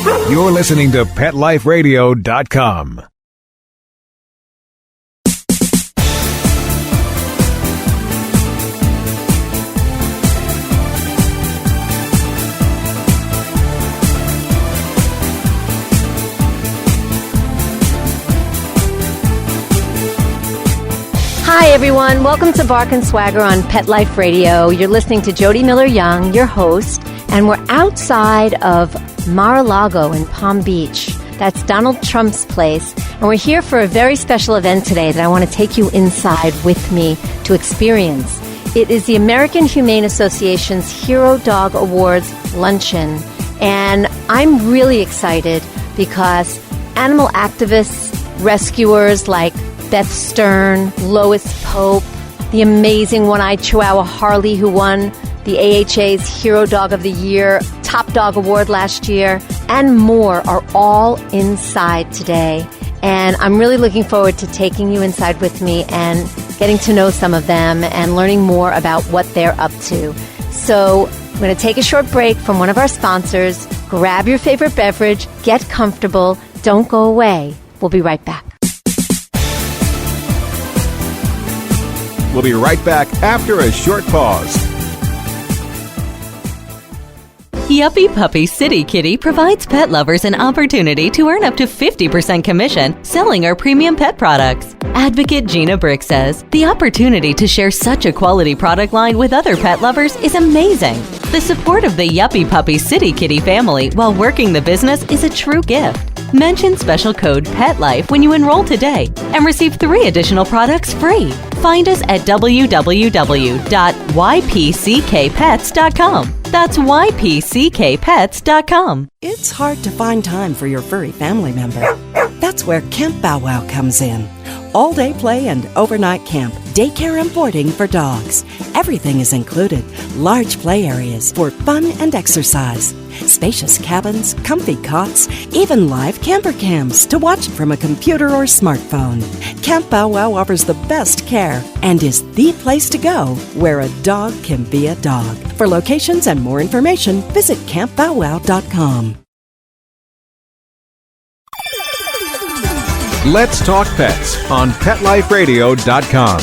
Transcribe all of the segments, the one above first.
You're listening to PetLifeRadio.com. Hi, everyone. Welcome to Bark and Swagger on Pet Life Radio. You're listening to Jody Miller-Young, your host, and we're outside of Mar-A-Lago in Palm Beach. That's Donald Trump's place, and we're here for a very special event today that I want to take you inside with me to experience. It is the American Humane Association's Hero Dog Awards Luncheon, and I'm really excited because animal activists, rescuers like Beth Stern, Lois Pope, the amazing one-eyed Chihuahua Harley who won the AHA's Hero Dog of the Year, Top Dog Award last year, and more are all inside today. And I'm really looking forward to taking you inside with me and getting to know some of them and learning more about what they're up to. So I'm going to take a short break from one of our sponsors. Grab your favorite beverage, get comfortable, don't go away. We'll be right back. We'll be right back after a short pause. Yuppie Puppy City Kitty provides pet lovers an opportunity to earn up to 50% commission selling our premium pet products. Advocate Gina Brick says, the opportunity to share such a quality product line with other pet lovers is amazing. The support of the Yuppie Puppy City Kitty family while working the business is a true gift. Mention special code PETLIFE when you enroll today and receive 3 additional products free. Find us at www.ypckpets.com. That's ypckpets.com. It's hard to find time for your furry family member. That's where Camp Bow Wow comes in. All-day play and overnight camp, daycare and boarding for dogs. Everything is included. Large play areas for fun and exercise. Spacious cabins, comfy cots, even live camper cams to watch from a computer or smartphone. Camp Bow Wow offers the best care and is the place to go where a dog can be a dog. For locations and more information, visit campbowwow.com. Let's Talk Pets on PetLifeRadio.com.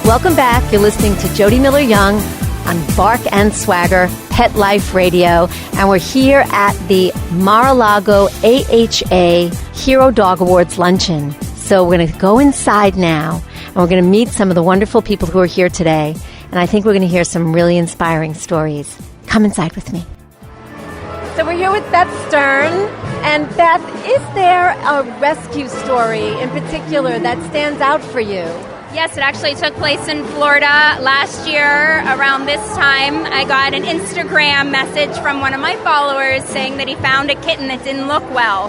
Welcome back. You're listening to Jody Miller-Young on Bark and Swagger, Pet Life Radio, and we're here at the Mar-A-Lago AHA Hero Dog Awards Luncheon. So we're going to go inside now, and we're going to meet some of the wonderful people who are here today, and I think we're going to hear some really inspiring stories. Come inside with me. So we're here with Beth Stern, and Beth, is there a rescue story in particular that stands out for you? Yes, it actually took place in Florida last year around this time. I got an Instagram message from one of my followers saying that he found a kitten that didn't look well.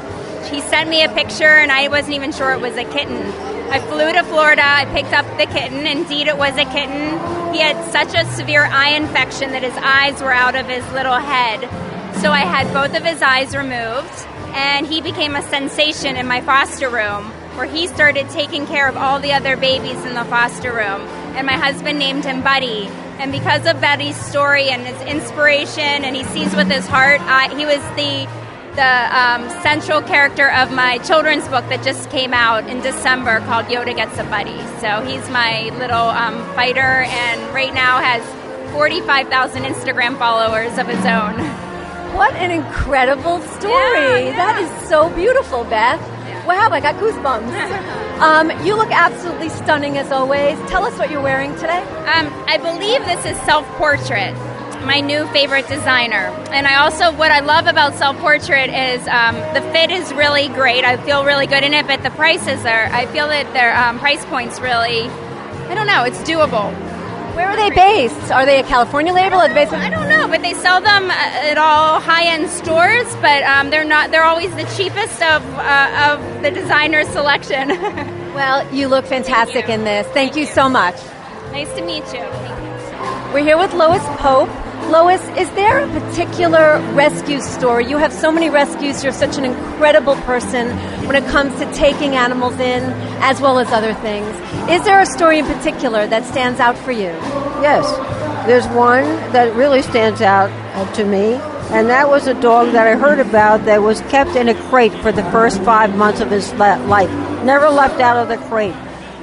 He sent me a picture and I wasn't even sure it was a kitten. I flew to Florida, I picked up the kitten. Indeed, it was a kitten. He had such a severe eye infection that his eyes were out of his little head. So I had both of his eyes removed, and he became a sensation in my foster room, where he started taking care of all the other babies in the foster room. And my husband named him Buddy. And because of Buddy's story and his inspiration, and he sees with his heart, he was the central character of my children's book that just came out in December called Yoda Gets a Buddy. So he's my little fighter, and right now has 45,000 Instagram followers of his own. What an incredible story. Yeah. That is so beautiful, Beth. Wow, I got goosebumps. You look absolutely stunning as always. Tell us what you're wearing today. I believe this is Self-Portrait, my new favorite designer. And what I love about Self-Portrait is the fit is really great. I feel really good in it, but the prices I feel that their price point's really, I don't know, it's doable. Where are they based? Are they a California label? I don't know, but they sell them at all high-end stores, but they're always the cheapest of the designer selection. Well, you look fantastic in this. Thank you so much. Nice to meet you. We're here with Lois Pope. Lois, is there a particular rescue story? You have so many rescues. You're such an incredible person when it comes to taking animals in, as well as other things. Is there a story in particular that stands out for you? Yes, there's one that really stands out to me, and that was a dog that I heard about that was kept in a crate for the first 5 months of his life, never left out of the crate.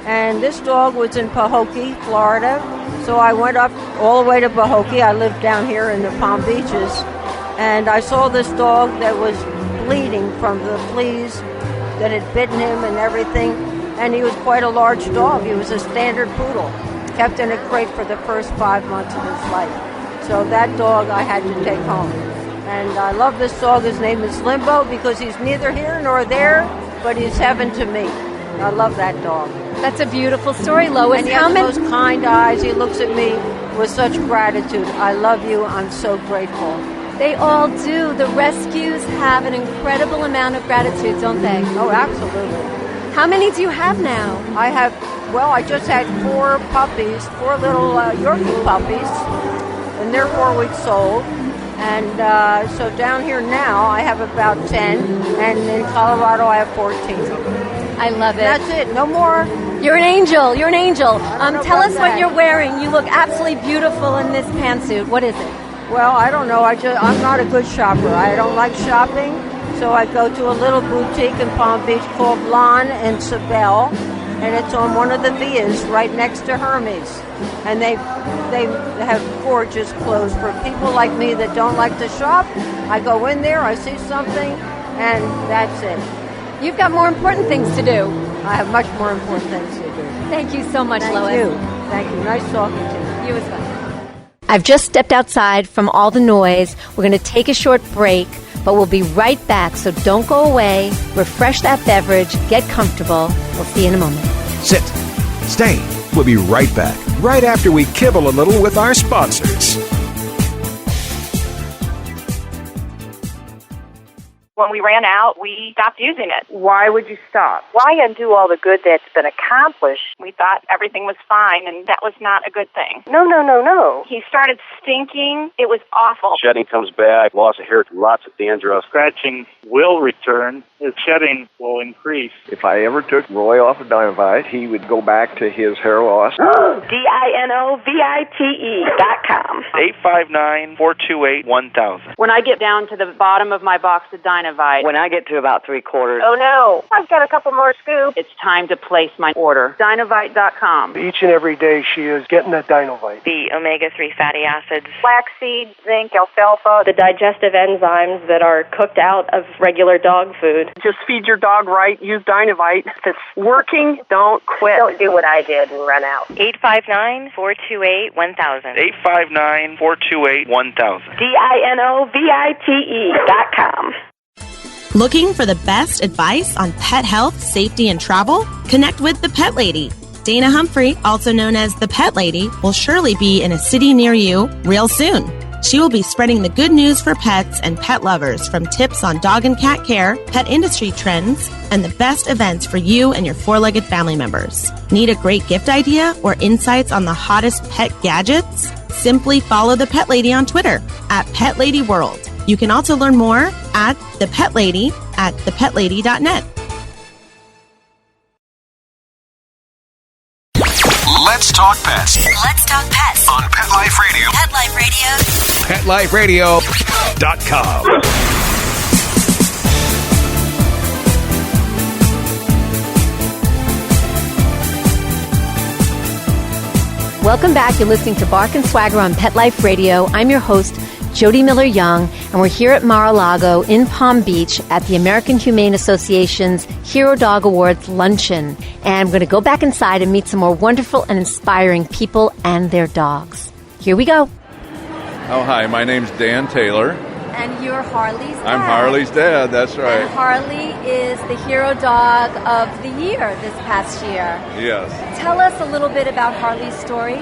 And this dog was in Pahokee, Florida, so I went up all the way to Pahokee. I lived down here in the Palm Beaches, and I saw this dog that was bleeding from the fleas that had bitten him and everything, and he was quite a large dog. He was a standard poodle, kept in a crate for the first 5 months of his life. So that dog I had to take home. And I love this dog. His name is Limbo because he's neither here nor there, but he's heaven to me. I love that dog. That's a beautiful story, Lois. And he has those kind eyes. He looks at me with such gratitude. I love you. I'm so grateful. They all do. The rescues have an incredible amount of gratitude, don't they? Oh, absolutely. How many do you have now? I just had 4 puppies, 4 little Yorkie puppies, and they're 4 weeks old. And so down here now, I have about 10, and in Colorado, I have 14. I love it. That's it. No more. You're an angel. You're an angel. Tell us what that. you're wearing. You look absolutely beautiful in this pantsuit. What is it? Well, I don't know. I'm not a good shopper. I don't like shopping, so I go to a little boutique in Palm Beach called Lon and Sibel, and it's on one of the villas right next to Hermes. And they have gorgeous clothes for people like me that don't like to shop. I go in there, I see something, and that's it. You've got more important things to do. I have much more important things to do. Thank you so much, Lois. Thank you. Nice talking to you. You as well. I've just stepped outside from all the noise. We're going to take a short break, but we'll be right back, so don't go away. Refresh that beverage, get comfortable. We'll see you in a moment. Sit. Stay. We'll be right back, right after we kibble a little with our sponsors. When we ran out, we stopped using it. Why would you stop? Why undo all the good that's been accomplished? We thought everything was fine, and that was not a good thing. No. He started stinking. It was awful. Shedding comes back, loss of hair, lots of dandruff. Scratching will return. His shedding will increase. If I ever took Roy off of Dinovite, he would go back to his hair loss. DINOVITE.com. 859-428-1000. When I get down to the bottom of my box of Dinovite, When I get to about 3/4, Oh, no. I've got a couple more scoops. it's time to place my order. Dinovite.com. Each and every day she is getting that Dinovite. The omega-3 fatty acids. Flaxseed, zinc, alfalfa, the digestive enzymes that are cooked out of regular dog food. Just feed your dog right. Use Dinovite. If it's working, don't quit. Don't do what I did and run out. 859-428-1000. 859-428-1000. DINOVITE.com. Looking for the best advice on pet health, safety, and travel? Connect with the Pet Lady. Dana Humphrey, also known as the Pet Lady, will surely be in a city near you real soon. She will be spreading the good news for pets and pet lovers, from tips on dog and cat care, pet industry trends, and the best events for you and your 4-legged family members. Need a great gift idea or insights on the hottest pet gadgets? Simply follow the Pet Lady on Twitter at Pet Lady World. You can also learn more at The Pet Lady at thepetlady.net. Let's talk pets Let's talk pets on Pet Life Radio. Pet Life Radio. PetLifeRadio.com. Welcome back. You're listening to Bark and Swagger on Pet Life Radio. I'm your host, Jody Miller-Young, and we're here at Mar-A-Lago in Palm Beach at the American Humane Association's Hero Dog Awards Luncheon. And I'm going to go back inside and meet some more wonderful and inspiring people and their dogs. Here we go. Oh, hi. My name's Dan Taylor. And you're Harley's dad. I'm Harley's dad. That's right. And Harley is the hero dog of the year this past year. Yes. Tell us a little bit about Harley's story.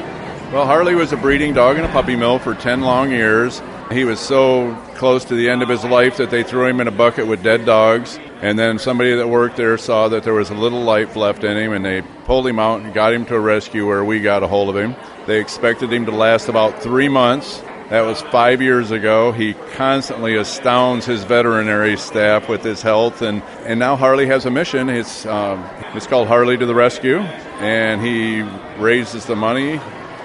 Well, Harley was a breeding dog in a puppy mill for 10 long years. He was so close to the end of his life that they threw him in a bucket with dead dogs. And then somebody that worked there saw that there was a little life left in him, and they pulled him out and got him to a rescue where we got a hold of him. They expected him to last about 3 months, That was 5 years ago. He constantly astounds his veterinary staff with his health, and now Harley has a mission. It's called Harley to the Rescue, and he raises the money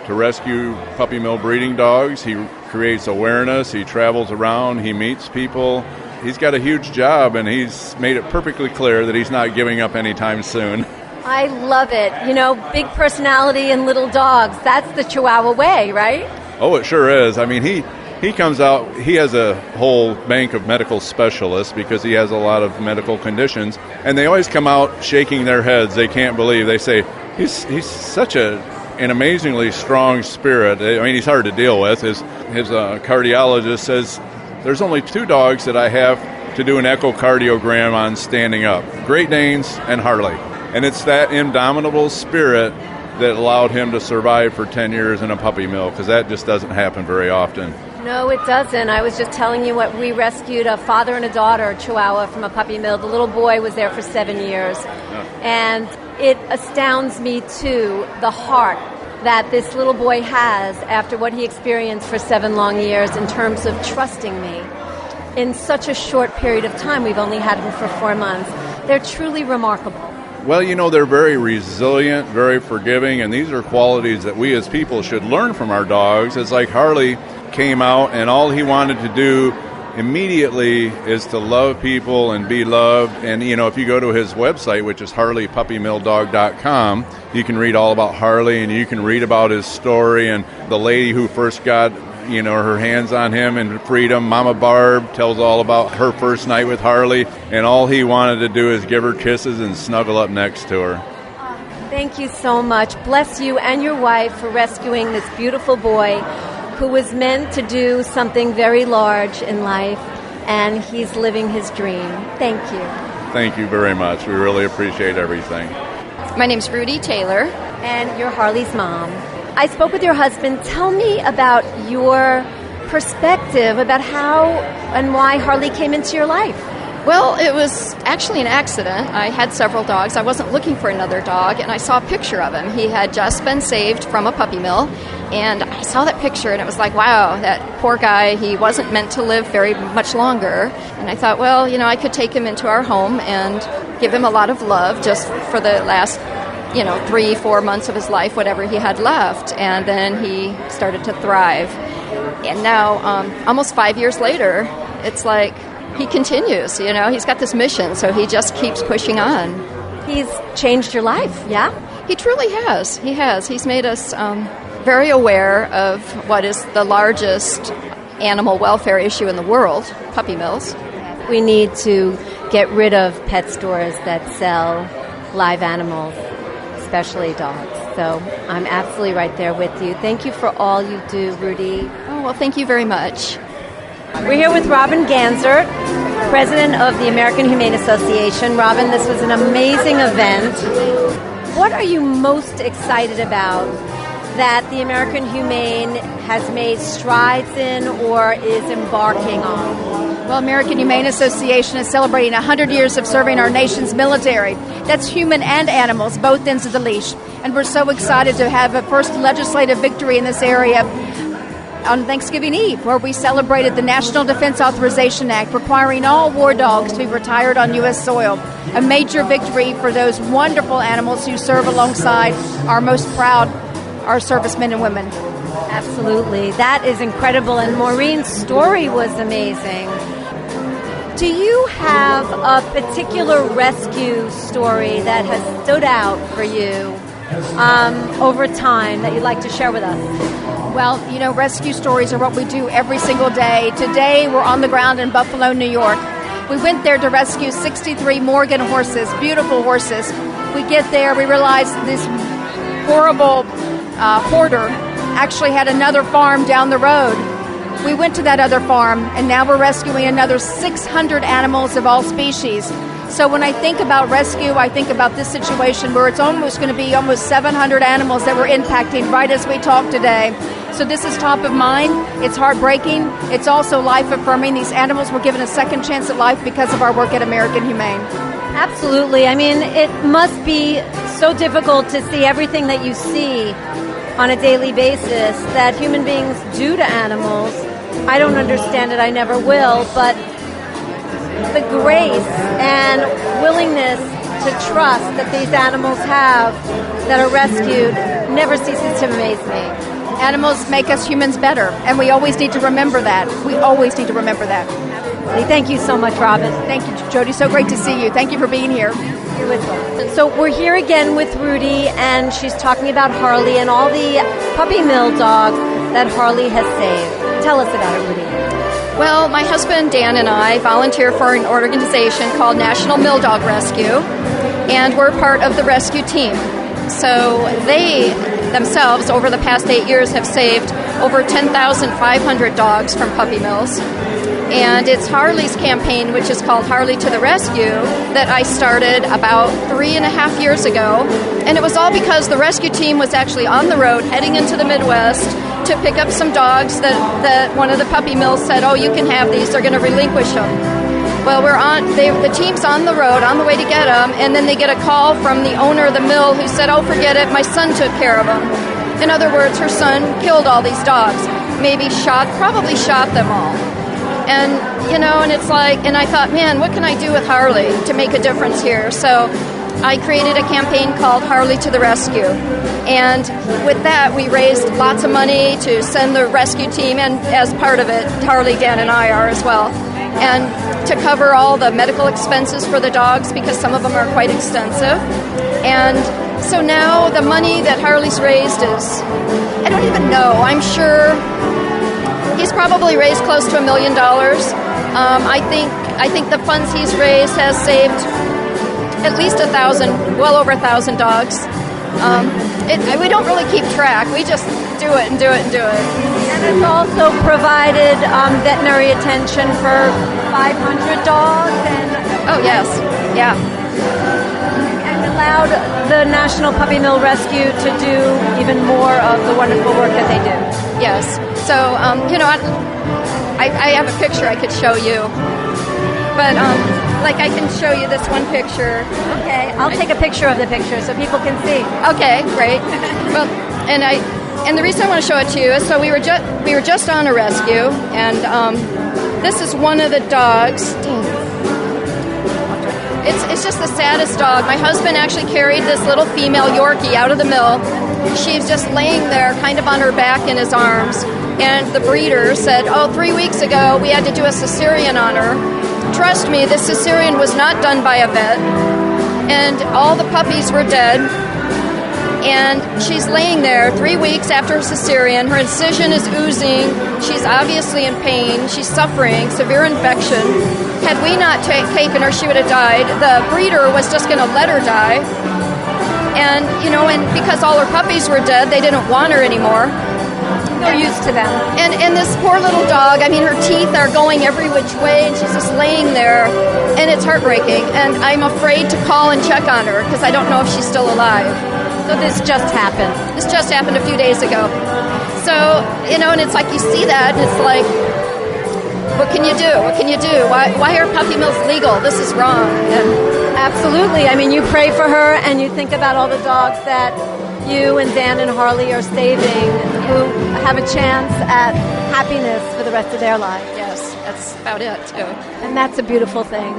to rescue puppy mill breeding dogs. He creates awareness. He travels around. He meets people. He's got a huge job, and he's made it perfectly clear that he's not giving up anytime soon. I love it. You know, big personality and little dogs. That's the Chihuahua way, right? Oh, it sure is. I mean, he comes out, he has a whole bank of medical specialists because he has a lot of medical conditions, and they always come out shaking their heads. They can't believe. They say, he's such an amazingly strong spirit. I mean, he's hard to deal with. His cardiologist says, there's only 2 dogs that I have to do an echocardiogram on standing up, Great Danes and Harley. And it's that indomitable spirit that allowed him to survive for 10 years in a puppy mill, because that just doesn't happen very often. No, it doesn't. I was just telling you what we rescued, a father and a daughter Chihuahua from a puppy mill. The little boy was there for 7 years. Yeah. And it astounds me, too, the heart that this little boy has after what he experienced for 7 long years in terms of trusting me. In such a short period of time, we've only had him for 4 months. They're truly remarkable. Well, you know, they're very resilient, very forgiving, and these are qualities that we as people should learn from our dogs. It's like Harley came out, and all he wanted to do immediately is to love people and be loved. And, you know, if you go to his website, which is harleypuppymilldog.com, you can read all about Harley, and you can read about his story and the lady who first got, you know, her hands on him in freedom. Mama Barb tells all about her first night with Harley, and all he wanted to do is give her kisses and snuggle up next to her. Thank you so much. Bless you and your wife for rescuing this beautiful boy who was meant to do something very large in life, and he's living his dream. Thank you. Thank you very much. We really appreciate everything. My name's Rudy Taylor. And you're Harley's mom. I spoke with your husband. Tell me about your perspective about how and why Harley came into your life. Well, it was actually an accident. I had several dogs. I wasn't looking for another dog, and I saw a picture of him. He had just been saved from a puppy mill, and I saw that picture, and it was like, wow, that poor guy, he wasn't meant to live very much longer. And I thought, well, you know, I could take him into our home and give him a lot of love just for the last 3-4 months of his life, whatever he had left, and then he started to thrive. And now, almost 5 years later, it's like he continues, he's got this mission, so he just keeps pushing on. He's changed your life, yeah? He truly has. He has. He's made us very aware of what is the largest animal welfare issue in the world, puppy mills. We need to get rid of pet stores that sell live animals, especially dogs. So I'm absolutely right there with you. Thank you for all you do, Rudy. Oh, well, thank you very much. We're here with Robin Ganzert, president of the American Humane Association. Robin, this was an amazing event. What are you most excited about that the American Humane has made strides in or is embarking on? Well, American Humane Association is celebrating 100 years of serving our nation's military. That's human and animals, both ends of the leash. And we're so excited to have a first legislative victory in this area on Thanksgiving Eve, where we celebrated the National Defense Authorization Act, requiring all war dogs to be retired on U.S. soil. A major victory for those wonderful animals who serve alongside our most proud, our servicemen and women. Absolutely. That is incredible. And Maureen's story was amazing. Do you have a particular rescue story that has stood out for you over time that you'd like to share with us? Well, rescue stories are what we do every single day. Today, we're on the ground in Buffalo, New York. We went there to rescue 63 Morgan horses, beautiful horses. We get there, we realize this horrible hoarder actually had another farm down the road. We went to that other farm, and now we're rescuing another 600 animals of all species. So when I think about rescue, I think about this situation where it's almost going to be almost 700 animals that we're impacting right as we talk today. So this is top of mind. It's heartbreaking. It's also life-affirming. These animals were given a second chance at life because of our work at American Humane. Absolutely. I mean, it must be so difficult to see everything that you see on a daily basis that human beings do to animals. I don't understand it, I never will, but the grace and willingness to trust that these animals have that are rescued never ceases to amaze me. Animals make us humans better, and we always need to remember that. We always need to remember that. Thank you so much, Robin. Thank you, Jody. So great to see you. Thank you for being here. So we're here again with Rudy, and she's talking about Harley and all the puppy mill dogs that Harley has saved. Tell us about it, Rudy. Well, my husband Dan and I volunteer for an organization called National Mill Dog Rescue, and we're part of the rescue team. So they themselves, over the past 8 years, have saved over 10,500 dogs from puppy mills. And it's Harley's campaign, which is called Harley to the Rescue, that I started about 3.5 years ago. And it was all because the rescue team was actually on the road heading into the Midwest to pick up some dogs that one of the puppy mills said, oh, you can have these, they're going to relinquish them. Well, the team's on the road, on the way to get them, and then they get a call from the owner of the mill who said, oh, forget it, my son took care of them. In other words, her son killed all these dogs, probably shot them all. And, and it's like, and I thought, man, what can I do with Harley to make a difference here? So I created a campaign called Harley to the Rescue. And with that, we raised lots of money to send the rescue team, and as part of it, Harley, Dan, and I are as well. And to cover all the medical expenses for the dogs, because some of them are quite extensive. And so now the money that Harley's raised is, I don't even know, I'm sure he's probably raised close to $1 million. I think the funds he's raised has saved at least well over 1,000 dogs. We don't really keep track. We just do it and do it and do it. And it's also provided veterinary attention for 500 dogs. Oh, yes. Yeah. And allowed the National Puppy Mill Rescue to do even more of the wonderful work that they do. Yes. So, I have a picture I could show you. But, I can show you this one picture. Okay, I'll take a picture of the picture so people can see. Okay, great. Well, and the reason I want to show it to you is so we were just on a rescue, and this is one of the dogs. It's just the saddest dog. My husband actually carried this little female Yorkie out of the mill. She's just laying there kind of on her back in his arms, and the breeder said, 3 weeks ago we had to do a cesarean on her. Trust me, this cesarean was not done by a vet, and all the puppies were dead, and she's laying there 3 weeks after her cesarean. Her incision is oozing. She's obviously in pain. She's suffering severe infection. Had we not taken her, she would have died. The breeder was just going to let her die, and because all her puppies were dead, they didn't want her anymore. They're used to them. And this poor little dog, her teeth are going every which way, and she's just laying there, and it's heartbreaking. And I'm afraid to call and check on her because I don't know if she's still alive. So this just happened? This just happened a few days ago. So, and it's like you see that, and it's like, what can you do? What can you do? Why are puppy mills legal? This is wrong. And absolutely. You pray for her, and you think about all the dogs that you and Dan and Harley are saving who have a chance at happiness for the rest of their life. Yes, that's about it, too. And that's a beautiful thing.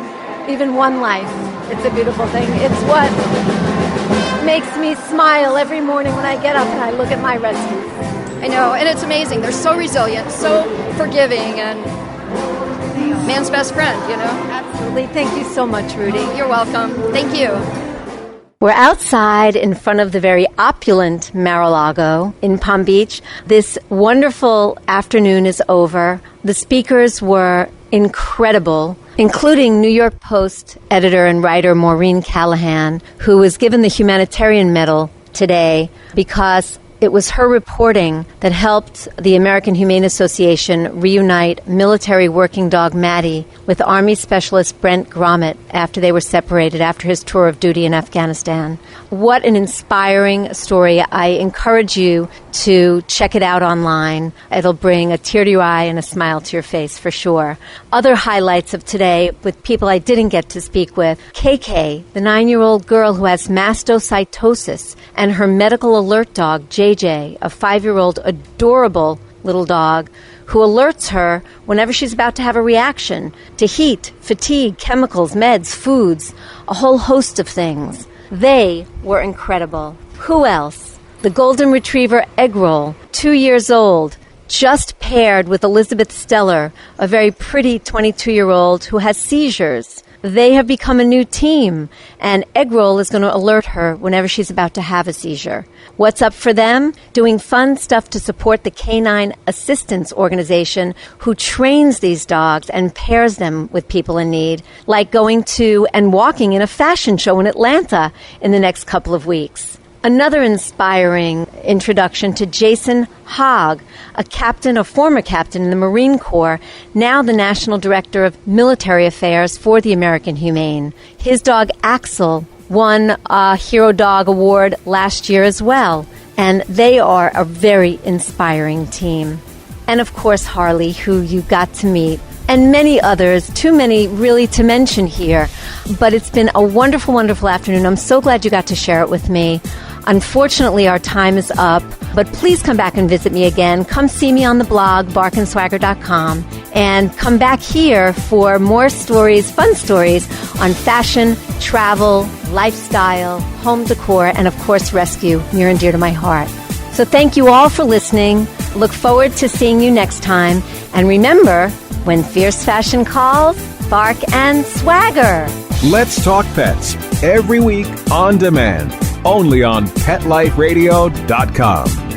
Even one life, it's a beautiful thing. It's what makes me smile every morning when I get up and I look at my rescues. I know, and it's amazing. They're so resilient, so forgiving, and man's best friend, Absolutely. Thank you so much, Rudy. You're welcome. Thank you. We're outside in front of the very opulent Mar-A-Lago in Palm Beach. This wonderful afternoon is over. The speakers were incredible, including New York Post editor and writer Maureen Callahan, who was given the Humanitarian Medal today because it was her reporting that helped the American Humane Association reunite military working dog Maddie with Army Specialist Brent Gromit after they were separated after his tour of duty in Afghanistan. What an inspiring story. I encourage you to check it out online. It'll bring a tear to your eye and a smile to your face for sure. Other highlights of today with people I didn't get to speak with. KK, the 9-year-old girl who has mastocytosis, and her medical alert dog, JJ, JJ, a 5-year-old adorable little dog who alerts her whenever she's about to have a reaction to heat, fatigue, chemicals, meds, foods, a whole host of things. They were incredible. Who else? The golden retriever Egg Roll, 2 years old, just paired with Elizabeth Stellar, a very pretty 22-year-old who has seizures. They have become a new team, and Egg Roll is going to alert her whenever she's about to have a seizure. What's up for them? Doing fun stuff to support the Canine Assistance Organization, who trains these dogs and pairs them with people in need, like going to and walking in a fashion show in Atlanta in the next couple of weeks. Another inspiring introduction to Jason Hogg, a former captain in the Marine Corps, now the National Director of Military Affairs for the American Humane. His dog Axel won a Hero Dog Award last year as well, and they are a very inspiring team. And of course Harley, who you got to meet, and many others, too many really to mention here. But it's been a wonderful, wonderful afternoon. I'm so glad you got to share it with me. Unfortunately, our time is up, but please come back and visit me again. Come see me on the blog, barkandswagger.com, and come back here for more stories, fun stories on fashion, travel, lifestyle, home decor, and of course, rescue, near and dear to my heart. So thank you all for listening. Look forward to seeing you next time. And remember, when fierce fashion calls, bark and swagger. Let's Talk Pets, every week on demand, only on PetLifeRadio.com.